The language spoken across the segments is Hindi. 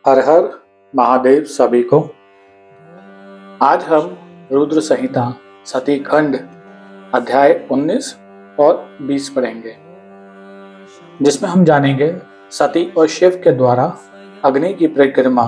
हर हर महादेव सभी को। आज हम रुद्र संहिता सती खंड अध्याय 19 और 20 पढ़ेंगे, जिसमें हम जानेंगे सती और शिव के द्वारा अग्नि की परिक्रमा,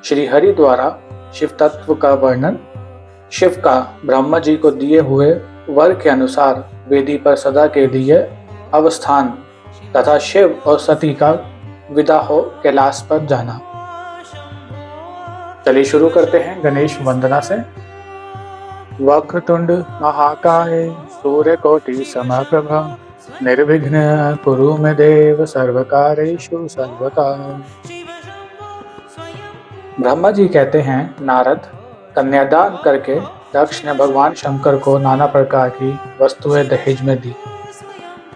श्री हरि द्वारा शिव तत्व का वर्णन, शिव का ब्रह्मा जी को दिए हुए वर के अनुसार वेदी पर सदा के लिए अवस्थान तथा शिव और सती का विदा हो कैलाश पर जाना। चलिए शुरू करते हैं गणेश वंदना से। वक्रतुंड महाकाय सूर्यकोटि समप्रभा निर्विघ्न कुरु मे देव सर्वकारेषु सर्वदा। ब्रह्मा जी कहते हैं, नारद, कन्यादान करके दक्ष ने भगवान शंकर को नाना प्रकार की वस्तुएं दहेज में दी।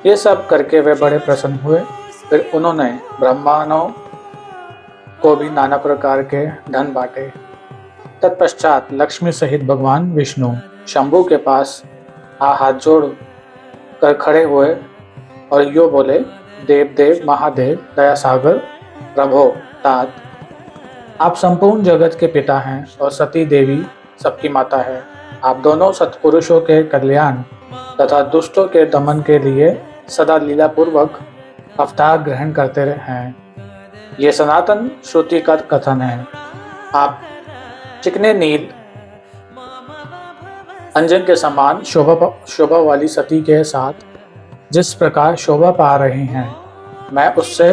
ये सब करके वे बड़े प्रसन्न हुए। फिर उन्होंने ब्राह्मणों को भी नाना प्रकार के धन बांटे। तत्पश्चात लक्ष्मी सहित भगवान विष्णु शंभु के पास हाथ जोड़ कर खड़े हुए और यो बोले, देव देव महादेव दया सागर प्रभो तात, आप संपूर्ण जगत के पिता हैं और सती देवी सबकी माता है। आप दोनों सत्पुरुषों के कल्याण तथा दुष्टों के दमन के लिए सदा लीला पूर्वक अवतार ग्रहण करते हैं। ये सनातन श्रुति का कथन है। आप चिकने नील अंजन के समान शोभा वाली सती के साथ जिस प्रकार शोभा पा रहे हैं, मैं उससे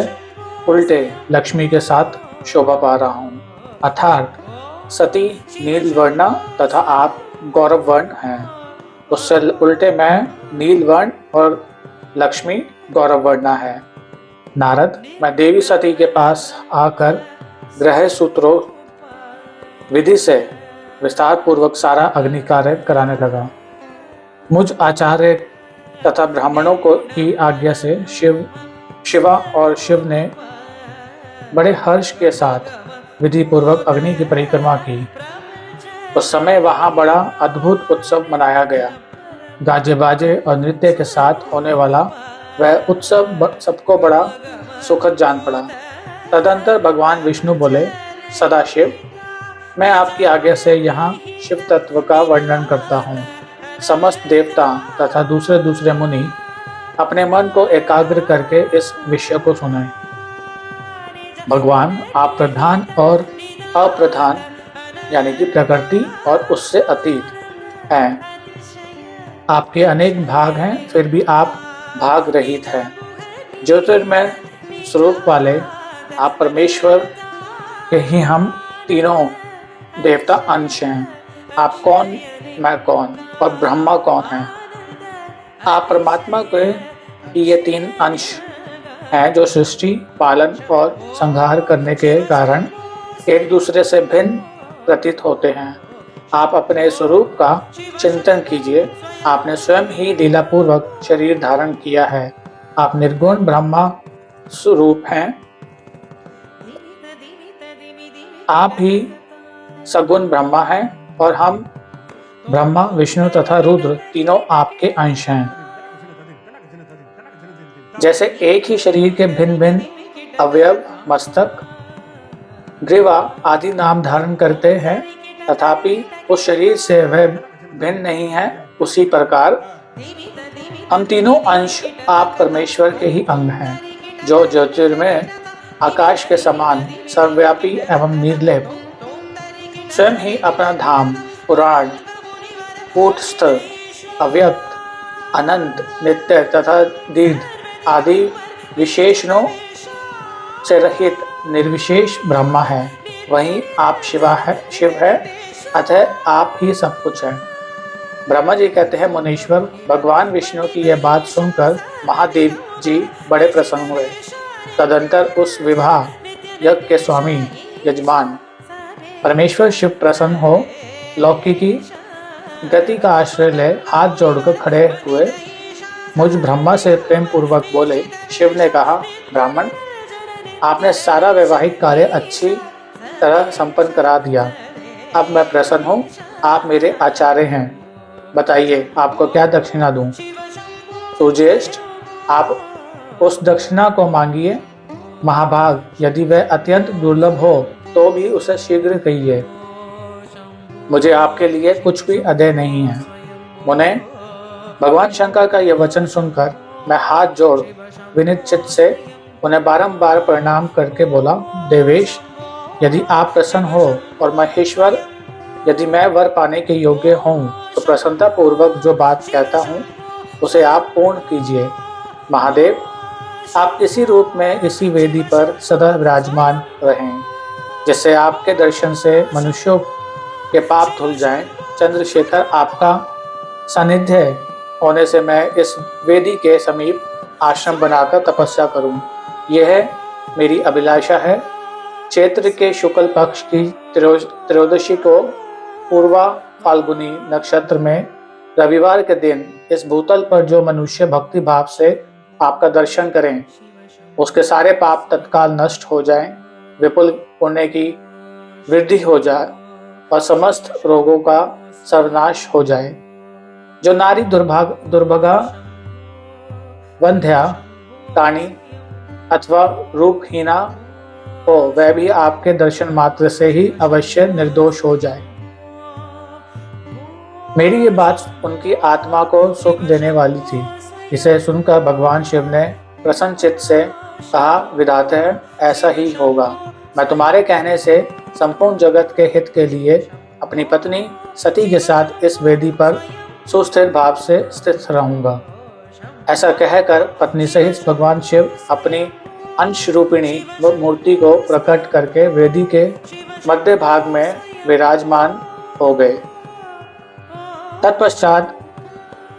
उल्टे लक्ष्मी के साथ शोभा पा रहा हूँ। अर्थात सती नील वर्णा तथा आप गौरव वर्ण हैं। उससे उल्टे मैं नील वर्ण और लक्ष्मी गौरव वर्णा है। नारद, मैं देवी सती के पास आकर ग्रह सूत्रों विधि से विस्तार पूर्वक सारा अग्नि कार्य कराने लगा। मुझ आचार्य तथा ब्राह्मणों को की आज्ञा से शिवा और शिव ने बड़े हर्ष के साथ विधि पूर्वक अग्नि की परिक्रमा की। उस समय वहां बड़ा अद्भुत उत्सव मनाया गया। गाजे बाजे और नृत्य के साथ होने वाला वह उत्सव सबको बड़ा सुखद जान पड़ा। तदंतर भगवान विष्णु बोले, सदाशिव, मैं आपकी आज्ञा से यहाँ शिव तत्व का वर्णन करता हूँ। समस्त देवता तथा दूसरे मुनि अपने मन को एकाग्र करके इस विषय को सुने। भगवान, आप प्रधान और अप्रधान यानी कि प्रकृति और उससे अतीत हैं। आपके अनेक भाग हैं, फिर भी आप भाग रहित हैं। ज्योतिर्मय स्वरूप वाले आप परमेश्वर के ही हम तीनों देवता अंश हैं। आप कौन, मैं कौन और ब्रह्मा कौन है? आप परमात्मा के ये तीन अंश हैं जो सृष्टि, पालन और संहार करने के कारण एक दूसरे से भिन्न प्रतीत होते हैं। आप अपने स्वरूप का चिंतन कीजिए। आपने स्वयं ही लीलापूर्वक शरीर धारण किया है। आप निर्गुण ब्रह्मा स्वरूप हैं। आप ही सगुण ब्रह्मा हैं और हम ब्रह्मा, विष्णु तथा रुद्र तीनों आपके अंश हैं। जैसे एक ही शरीर के भिन्न भिन्न अवयव, मस्तक, ग्रीवा आदि नाम धारण करते हैं, तथापि उस शरीर से वह भिन्न नहीं है, उसी प्रकार हम तीनों अंश आप परमेश्वर के ही अंग हैं, जो ज्योतिर्मय आकाश के समान सर्वव्यापी एवं निर्लेप स्वयं ही अपना धाम, पुराण, कूटस्थ, अव्यक्त, अनंत, नित्य तथा दीर्घ आदि विशेषणों से रहित निर्विशेष ब्रह्मा है। वहीं आप शिव है, अतः आप ही सब कुछ है। ब्रह्मा जी कहते हैं, मुनीश्वर, भगवान विष्णु की यह बात सुनकर महादेव जी बड़े प्रसन्न हुए। तदंतर उस विवाह यज्ञ के स्वामी यजमान परमेश्वर शिव प्रसन्न हो लौकिकी गति का आश्रय ले हाथ जोड़कर खड़े हुए मुझ ब्रह्मा से प्रेम पूर्वक बोले। शिव ने कहा, ब्राह्मण, आपने सारा वैवाहिक कार्य अच्छी तरह संपन्न करा दिया। अब मैं प्रसन्न हूँ। आप मेरे आचार्य हैं। बताइए, आपको क्या दक्षिणा दूं? सुज्येष्ठ, आप उस दक्षिणा को मांगिए। महाभाग, यदि वह अत्यंत दुर्लभ हो तो भी उसे शीघ्र कहिए। मुझे आपके लिए कुछ भी अदेय नहीं है। मुने, भगवान शंकर का यह वचन सुनकर मैं हाथ जोड़ विनीत चित्त से उन्हें बारंबार प्रणाम करके बोला, देवेश, यदि आप प्रसन्न हो और महेश्वर, यदि मैं वर पाने के योग्य हूँ तो प्रसन्नता पूर्वक जो बात कहता हूँ उसे आप पूर्ण कीजिए। महादेव, आप इसी रूप में इसी वेदी पर सदा विराजमान रहें, जिससे आपके दर्शन से मनुष्यों के पाप धुल जाएं। चंद्रशेखर, आपका सानिध्य होने से मैं इस वेदी के समीप आश्रम बनाकर तपस्या करूं, यह मेरी अभिलाषा है। चैत्र के शुक्ल पक्ष की त्रयोदशी को पूर्वा फाल्गुनी नक्षत्र में रविवार के दिन इस भूतल पर जो मनुष्य भक्ति भाव से आपका दर्शन करें, उसके सारे पाप तत्काल नष्ट हो जाएं, विपुल पुण्य की वृद्धि हो जाए और समस्त रोगों का सर्वनाश हो जाए। जो नारी दुर्भगा, वंध्या, काणी अथवा रूपहीना हो, वह भी आपके दर्शन मात्र से ही अवश्य निर्दोष हो जाए। मेरी ये बात उनकी आत्मा को सुख देने वाली थी। इसे सुनकर भगवान शिव ने प्रसन्न चित्त से कहा, विधाता, ऐसा ही होगा। मैं तुम्हारे कहने से संपूर्ण जगत के हित के लिए अपनी पत्नी सती के साथ इस वेदी पर सुस्थिर भाव से स्थित रहूंगा। ऐसा कहकर पत्नी सहित भगवान शिव अपनी अंश रूपिणी मूर्ति को प्रकट करके वेदी के मध्य भाग में विराजमान हो गए। तत्पश्चात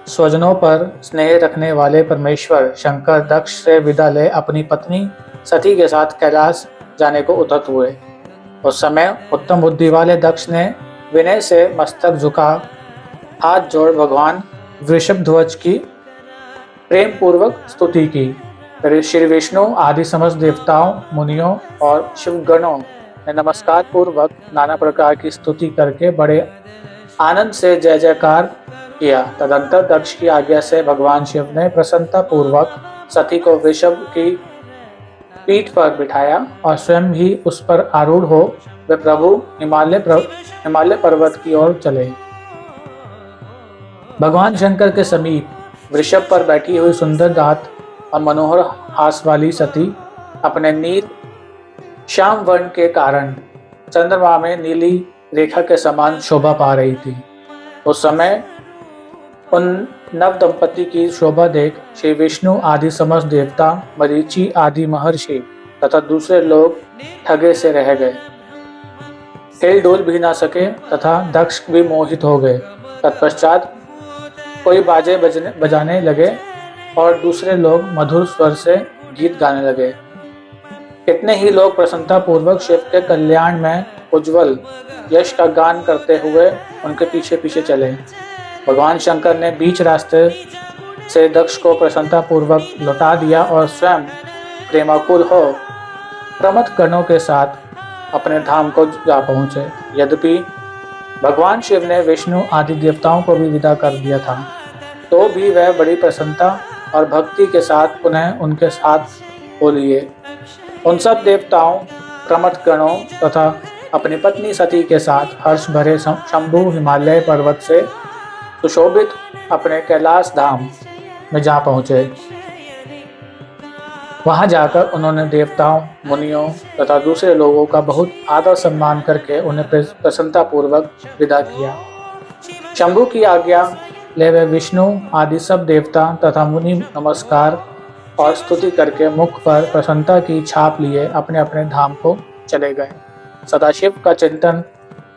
स्वजनों पर स्नेह रखने वाले परमेश्वर शंकर दक्ष से विदा ले अपनी पत्नी सती के साथ कैलाश जाने को उद्यत हुए। उस समय उत्तम बुद्धि वाले दक्ष ने विनय से मस्तक झुका हाथ जोड़ भगवान वृषभध्वज की प्रेम पूर्वक स्तुति की। फिर श्री विष्णु आदि समस्त देवताओं, मुनियों और शिवगणों ने नमस्कार पूर्वक नाना प्रकार की स्तुति करके बड़े आनंद से जय जयकार किया। तदंतर दक्ष की आज्ञा से भगवान शिव ने प्रसन्नता पूर्वक सती को वृषभ की पीठ पर बिठाया और स्वयं ही उस पर आरूढ़ हो वे प्रभु हिमालय पर्वत की ओर चले। भगवान शंकर के समीप वृषभ पर बैठी हुई सुंदर दांत और मनोहर हास वाली सती अपने नील श्याम वर्ण के कारण चंद्रमा में नीली रेखा के समान शोभा पा रही थी। उस समय उन नव दंपति की शोभा देख श्री विष्णु आदि समस्त देवता, मरीचि आदि महर्षि तथा दूसरे लोग ठगे से रह गए, हिल डोल भी ना सके तथा दक्ष भी मोहित हो गए। तत्पश्चात कोई बाजे बजाने लगे और दूसरे लोग मधुर स्वर से गीत गाने लगे। कितने ही लोग प्रसन्नता पूर्वक शिव के कल्याण में उज्जवल यश का गान करते हुए उनके पीछे पीछे चले। भगवान शंकर ने बीच रास्ते से दक्ष को प्रसन्नता पूर्वक लौटा दिया और स्वयं प्रेमाकुल हो प्रमथ गणों के साथ अपने धाम को जा पहुंचे। यद्यपि भगवान शिव ने विष्णु आदि देवताओं को भी विदा कर दिया था, तो भी वह बड़ी प्रसन्नता और भक्ति के साथ पुनः उनके साथ हो लिए। उन सब देवताओं, प्रमथ गणों तथा अपनी पत्नी सती के साथ हर्ष भरे शंभु हिमालय पर्वत से सुशोभित अपने कैलाश धाम में जा पहुंचे। वहां जाकर उन्होंने देवताओं, मुनियों तथा दूसरे लोगों का बहुत आदर सम्मान करके उन्हें प्रसन्नता पूर्वक विदा किया। शंभु की आज्ञा ले वे विष्णु आदि सब देवता तथा मुनि नमस्कार और स्तुति करके मुख पर प्रसन्नता की छाप लिए अपने अपने धाम को चले गए। सदाशिव का चिंतन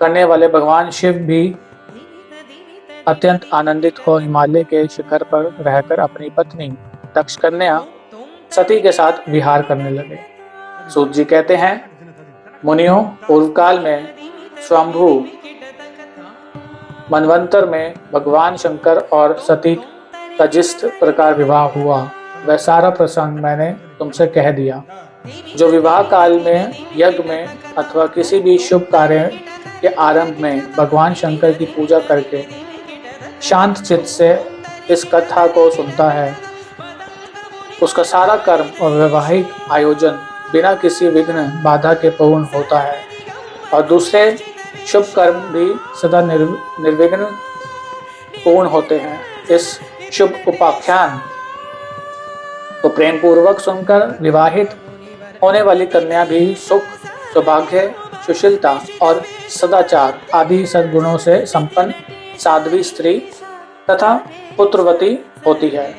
करने वाले भगवान शिव भी अत्यंत आनंदित हो हिमालय के शिखर पर रहकर अपनी पत्नी दक्ष कन्या सती के साथ विहार करने लगे। सूत जी कहते हैं, मुनियों, पूर्व काल में स्वयंभू मनवंतर में भगवान शंकर और सती का जिस प्रकार विवाह हुआ वह सारा प्रसंग मैंने तुमसे कह दिया। जो विवाह काल में, यज्ञ में अथवा किसी भी शुभ कार्य के आरंभ में भगवान शंकर की पूजा करके शांत चित्त से इस कथा को सुनता है, उसका सारा कर्म और वैवाहिक आयोजन बिना किसी विघ्न बाधा के पूर्ण होता है। और दूसरे शुभ कर्म भी सदा निर्विघ्न पूर्ण होते हैं। इस शुभ उपाख्यान को प्रेम पूर्वक सुनकर विवाहित होने वाली कन्या भी सुख, सौभाग्य, सुशीलता और सदाचार आदि सद्गुणों से संपन्न साध्वी स्त्री तथा पुत्रवती होती है।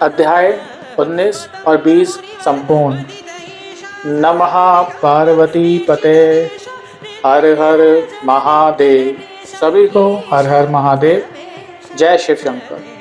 अध्याय 19 और 20 संपूर्ण। नमः पार्वती पते। हर हर महादेव। सभी को हर हर महादेव। जय शिव शंकर।